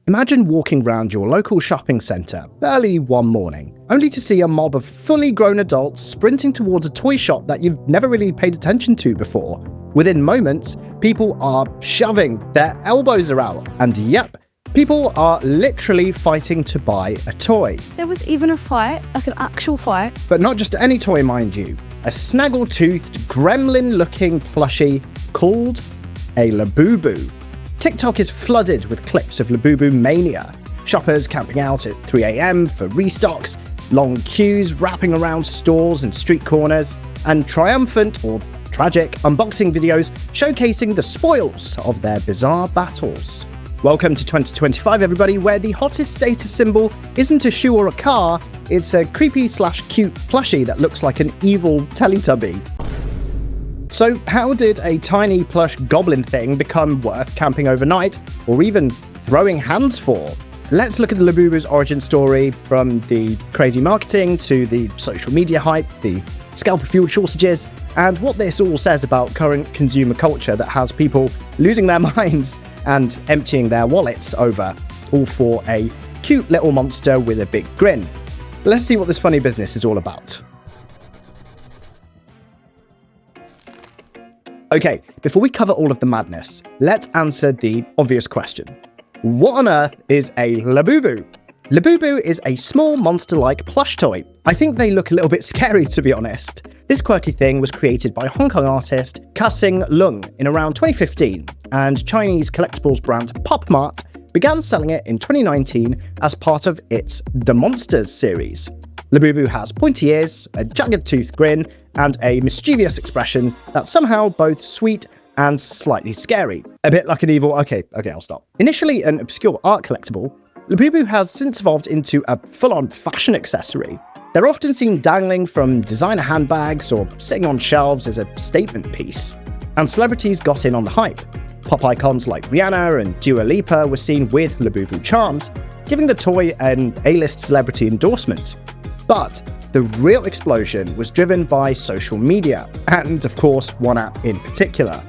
Imagine walking around your local shopping centre early one morning, only to see a mob of fully grown adults sprinting towards a toy shop that you've never really paid attention to before. Within moments, people are shoving, their elbows are out, and yep, people are literally fighting to buy a toy. There was even a fight, like an actual fight. But not just any toy, mind you. A snaggle-toothed, gremlin-looking plushie called a Labubu. TikTok is flooded with clips of Labubu mania. Shoppers camping out at 3 a.m. for restocks, long queues wrapping around stores and street corners, and triumphant or tragic unboxing videos showcasing the spoils of their bizarre battles. Welcome to 2025, everybody, where the hottest status symbol isn't a shoe or a car, it's a creepy/cute plushie that looks like an evil Teletubby. So how did a tiny plush goblin thing become worth camping overnight, or even throwing hands for? Let's look at the Labubu's origin story, from the crazy marketing to the social media hype, the scalper fuel shortages, and what this all says about current consumer culture that has people losing their minds and emptying their wallets over, all for a cute little monster with a big grin. Let's see what this funny business is all about. Okay, before we cover all of the madness, let's answer the obvious question. What on earth is a Labubu? Labubu is a small monster-like plush toy. I think they look a little bit scary, to be honest. This quirky thing was created by Hong Kong artist Ka-Sing Lung in around 2015, and Chinese collectibles brand Pop Mart began selling it in 2019 as part of its The Monsters series. Labubu has pointy ears, a jagged-toothed grin, and a mischievous expression that's somehow both sweet and slightly scary. A bit like an evil... Okay, I'll stop. Initially an obscure art collectible, Labubu has since evolved into a full-on fashion accessory. They're often seen dangling from designer handbags or sitting on shelves as a statement piece. And celebrities got in on the hype. Pop icons like Rihanna and Dua Lipa were seen with Labubu charms, giving the toy an A-list celebrity endorsement. But the real explosion was driven by social media, and of course one app in particular.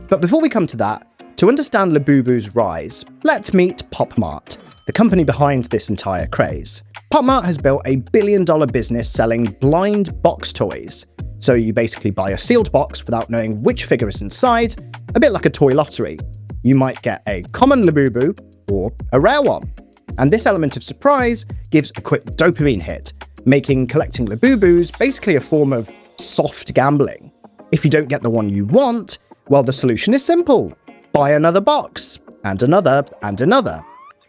But before we come to that, to understand Labubu's rise, let's meet Pop Mart, the company behind this entire craze. Pop Mart has built a billion-dollar business selling blind box toys. So you basically buy a sealed box without knowing which figure is inside, a bit like a toy lottery. You might get a common Labubu or a rare one. And this element of surprise gives a quick dopamine hit, making collecting Labubus basically a form of soft gambling. If you don't get the one you want, well, the solution is simple. Buy another box, and another, and another.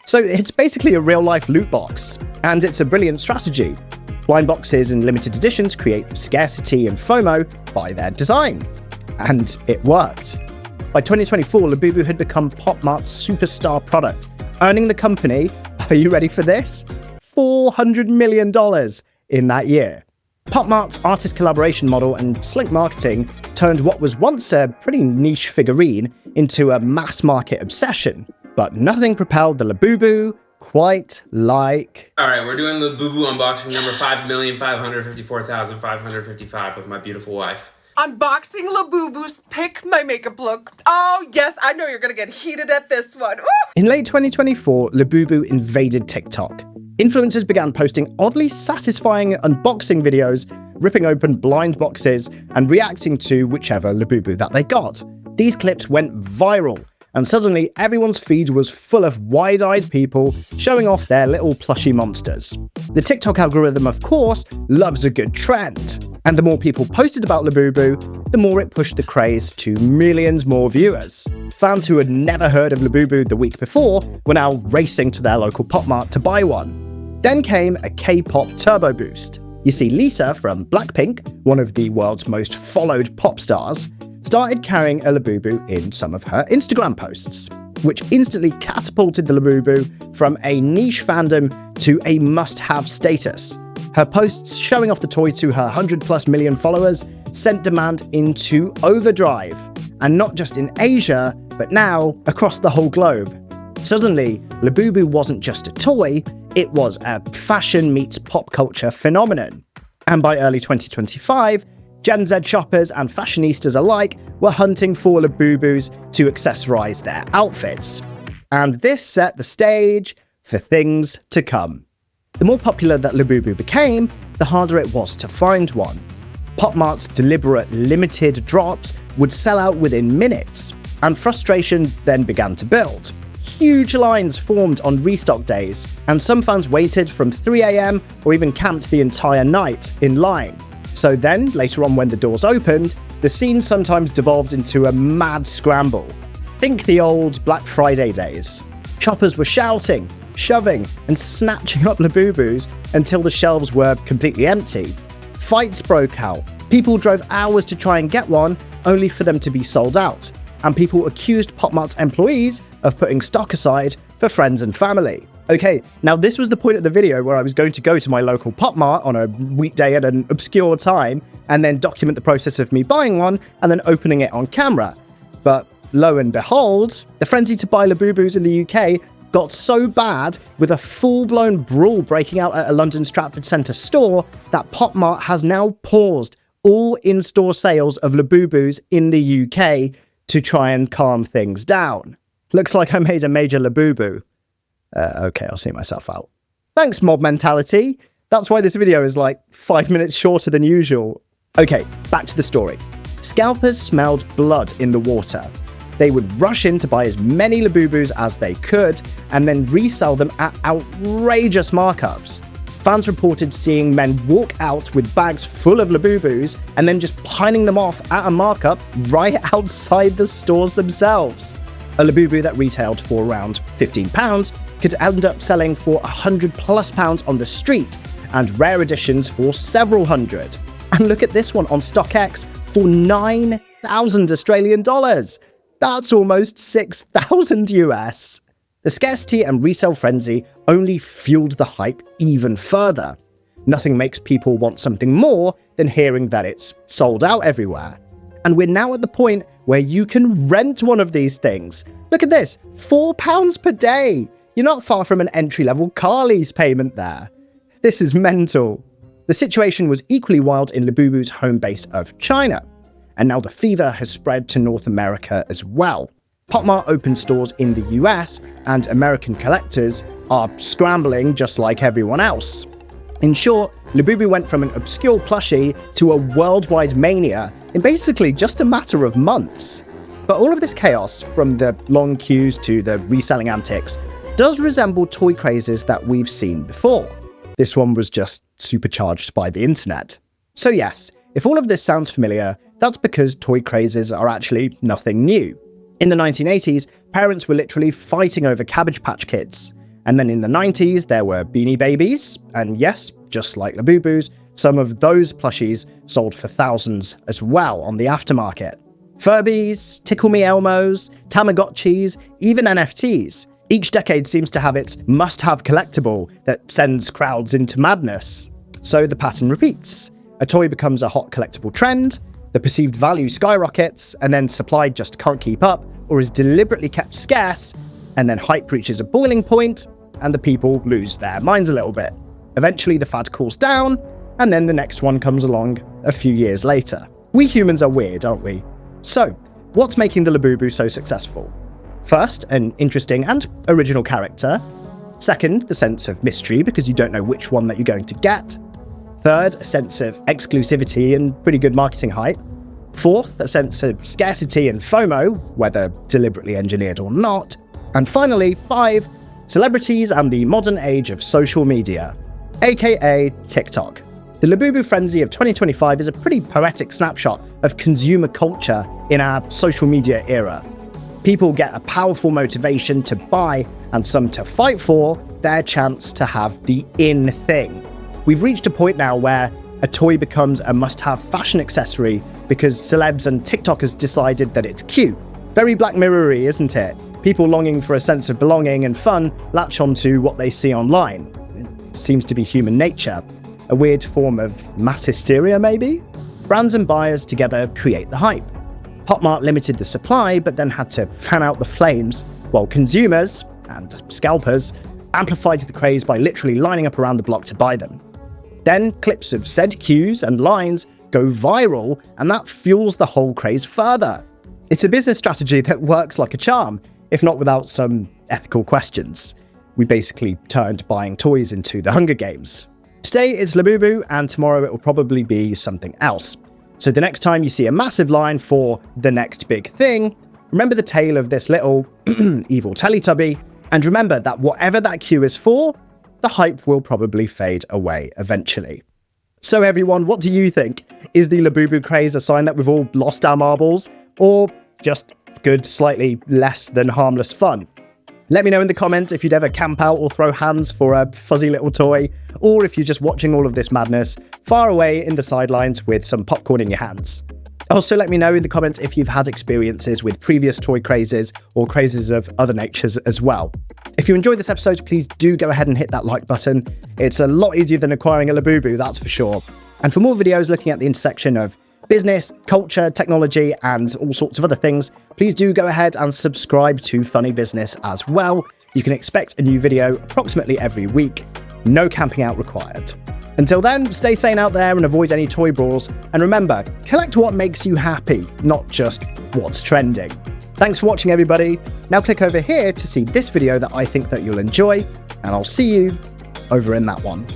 So it's basically a real-life loot box, and it's a brilliant strategy. Blind boxes and limited editions create scarcity and FOMO by their design. And it worked. By 2024, Labubu had become Pop Mart's superstar product, earning the company, are you ready for this? $400 million in that year. Pop Mart's artist collaboration model and slick marketing turned what was once a pretty niche figurine into a mass market obsession. But nothing propelled the Labubu quite like... Alright, we're doing Labubu unboxing number 5,554,555 with my beautiful wife. Unboxing Labubu's Pick My Makeup Look. Oh yes, I know you're gonna get heated at this one. Ooh! In late 2024, Labubu invaded TikTok. Influencers began posting oddly satisfying unboxing videos, ripping open blind boxes, and reacting to whichever Labubu that they got. These clips went viral, and suddenly everyone's feed was full of wide-eyed people showing off their little plushy monsters. The TikTok algorithm, of course, loves a good trend, and the more people posted about Labubu, the more it pushed the craze to millions more viewers. Fans who had never heard of Labubu the week before were now racing to their local Pop Mart to buy one. Then came a K-pop turbo boost. You see, Lisa from Blackpink, one of the world's most followed pop stars, started carrying a Labubu in some of her Instagram posts, which instantly catapulted the Labubu from a niche fandom to a must-have status. Her posts showing off the toy to her 100+ million followers sent demand into overdrive, and not just in Asia, but now across the whole globe. Suddenly, Labubu wasn't just a toy, it was a fashion meets pop culture phenomenon. And by early 2025, Gen Z shoppers and fashionistas alike were hunting for Labubus to accessorize their outfits. and this set the stage for things to come. The more popular that Labubu became, the harder it was to find one. Pop Mart's deliberate limited drops would sell out within minutes, and frustration then began to build. Huge lines formed on restock days, and some fans waited from 3 AM or even camped the entire night in line. So then, later on when the doors opened, the scene sometimes devolved into a mad scramble. Think the old Black Friday days. Shoppers were shouting, shoving, and snatching up Labubus until the shelves were completely empty. Fights broke out. People drove hours to try and get one, only for them to be sold out. And people accused Pop Mart's employees of putting stock aside for friends and family. Okay, now this was the point of the video where I was going to go to my local Pop Mart on a weekday at an obscure time and then document the process of me buying one and then opening it on camera. But lo and behold, the frenzy to buy Labubus in the UK got so bad, with a full-blown brawl breaking out at a London Stratford Centre store, that Pop Mart has now paused all in-store sales of Labubus in the UK to try and calm things down. Looks like I made a major Labubu. Okay, I'll see myself out. Thanks, mob mentality. That's why this video is like 5 minutes shorter than usual. Okay, back to the story. Scalpers smelled blood in the water. They would rush in to buy as many Labubus as they could and then resell them at outrageous markups. Fans reported seeing men walk out with bags full of Labubus and then just piling them off at a markup right outside the stores themselves. A Labubu that retailed for around £15 could end up selling for £100+ on the street, and rare editions for several hundred. And look at this one on StockX for 9,000 Australian dollars. That's almost 6,000 US. The scarcity and resale frenzy only fueled the hype even further. Nothing makes people want something more than hearing that it's sold out everywhere. And we're now at the point where you can rent one of these things. Look at this, £4 per day. You're not far from an entry-level car lease payment there. This is mental. The situation was equally wild in Labubu's home base of China. And now the fever has spread to North America as well. Pop Mart opened stores in the US, and American collectors are scrambling just like everyone else. In short, Labubu went from an obscure plushie to a worldwide mania in basically just a matter of months. But all of this chaos, from the long queues to the reselling antics, does resemble toy crazes that we've seen before. This one was just supercharged by the internet. So yes, if all of this sounds familiar, that's because toy crazes are actually nothing new. In the 1980s, parents were literally fighting over Cabbage Patch Kids. And then in the 90s, there were Beanie Babies, and yes, just like Labubus, some of those plushies sold for thousands as well on the aftermarket. Furbies, Tickle Me Elmos, Tamagotchis, even NFTs. Each decade seems to have its must-have collectible that sends crowds into madness. So the pattern repeats. A toy becomes a hot collectible trend, the perceived value skyrockets, and then supply just can't keep up or is deliberately kept scarce, and then hype reaches a boiling point, and the people lose their minds a little bit. Eventually the fad cools down, and then the next one comes along a few years later. We humans are weird, aren't we? So, what's making the Labubu so successful? First, an interesting and original character. Second, the sense of mystery because you don't know which one that you're going to get. Third, a sense of exclusivity and pretty good marketing hype. Fourth, a sense of scarcity and FOMO, whether deliberately engineered or not. And finally, 5, celebrities and the modern age of social media, aka TikTok. The Labubu frenzy of 2025 is a pretty poetic snapshot of consumer culture in our social media era. People get a powerful motivation to buy and some to fight for their chance to have the in thing. We've reached a point now where a toy becomes a must-have fashion accessory because celebs and TikTokers decided that it's cute. Very Black Mirror-y, isn't it? People longing for a sense of belonging and fun latch onto what they see online. It seems to be human nature. A weird form of mass hysteria, maybe? Brands and buyers together create the hype. Pop Mart limited the supply, but then had to fan out the flames, while consumers, and scalpers, amplified the craze by literally lining up around the block to buy them. Then clips of said queues and lines go viral, and that fuels the whole craze further. It's a business strategy that works like a charm. if not without some ethical questions. We basically turned buying toys into the Hunger Games. Today it's Labubu, and tomorrow it will probably be something else. So the next time you see a massive line for the next big thing, remember the tale of this little evil Teletubby, and remember that whatever that queue is for, the hype will probably fade away eventually. So everyone, what do you think? Is the Labubu craze a sign that we've all lost our marbles, or just good, slightly less than harmless fun? Let me know in the comments if you'd ever camp out or throw hands for a fuzzy little toy, or if you're just watching all of this madness far away in the sidelines with some popcorn in your hands. Also, let me know in the comments if you've had experiences with previous toy crazes or crazes of other natures as well. If you enjoyed this episode, please do go ahead and hit that like button. It's a lot easier than acquiring a Labubu, that's for sure. And for more videos looking at the intersection of business, culture, technology, and all sorts of other things, please do go ahead and subscribe to Funny Business as well. You can expect a new video approximately every week. No camping out required. Until then, stay sane out there and avoid any toy brawls. And remember, collect what makes you happy, not just what's trending. Thanks for watching, everybody. Now click over here to see this video that I think that you'll enjoy, and I'll see you over in that one.